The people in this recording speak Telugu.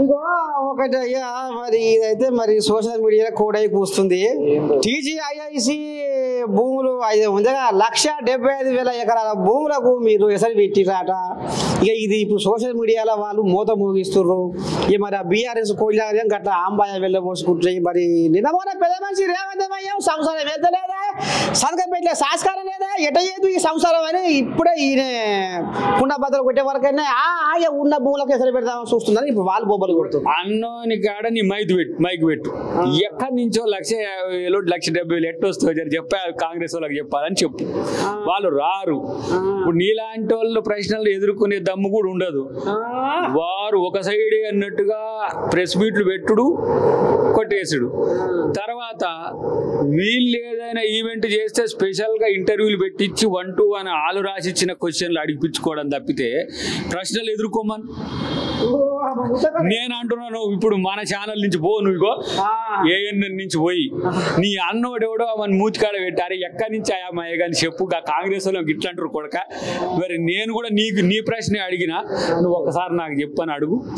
ఇంకో ఒకటి అయ్యా, మరి ఇదైతే మరి సోషల్ మీడియాలో కోడై కూస్తుంది. టీజీఐఐసి భూములు ఉందిగా 1,75,000 ఎకరాల భూములకు మీరు ఎసరు పెట్టిరాట. ఇక ఇది ఇప్పుడు సోషల్ మీడియాలో వాళ్ళు మూత మోగిస్తుర్రు. ఇక మరి ఆ బీఆర్ఎస్ కోయిలాగా గట్లా ఆంబాయ వెళ్ళబోసుకుంటాయి. మరి నిన్న పెద్ద మనిషి రేవంతమయ్యాం సంసారం వెళ్తలేదా, సంతకం పెట్టలే, సంస్కారం లేదా, ఎటయ్యేది ఈ సంసారం అని ఇప్పుడే ఈయన కుండబద్దలు కొట్టే వరకైనా ఉన్న భూములకు ఎసరు పెడతామని చూస్తున్నారు. ఇప్పుడు వాళ్ళు బొబ్బలు కొడుతుంది. అన్నోని కాడ నీ మైక్ పెట్టు ఎక్కడి నుంచో 1,50,000 1,70,000 ఎట్టొస్తుంది చెప్పా, కాంగ్రెస్ వాళ్ళకి చెప్పాలని చెప్పు. వాళ్ళు రారు. ఇప్పుడు నీలాంటి వాళ్ళు ప్రశ్నలు ఎదుర్కొనే దమ్ము కూడా ఉండదు. వారు ఒక సైడే అన్నట్టుగా ప్రెస్ మీట్లు పెట్టుడు, కొట్టేసుడు. తర్వాత వీళ్ళు ఏదైనా ఈవెంట్ చేస్తే స్పెషల్గా ఇంటర్వ్యూలు పెట్టించి 1 to 1 ఆలు రాసిచ్చిన క్వశ్చన్లు అడిగిపించుకోవడం తప్పితే ప్రశ్నలు ఎదుర్కోమని నేను అంటున్నాను. ఇప్పుడు మన ఛానల్ నుంచి పో, నువ్వుగో ఏఎన్ఎన్ నుంచి పోయి నీ అన్నోడెవడో మన మూతికాడ పెట్టారు, ఎక్కడి నుంచి అయ్యామయ్య కానీ చెప్పు. కాంగ్రెస్ వాళ్ళకి ఇట్లా అంటారు కొడక. మరి నేను కూడా నీ ప్రశ్నే అడిగినా, నువ్వు ఒక్కసారి నాకు చెప్పని అడుగు.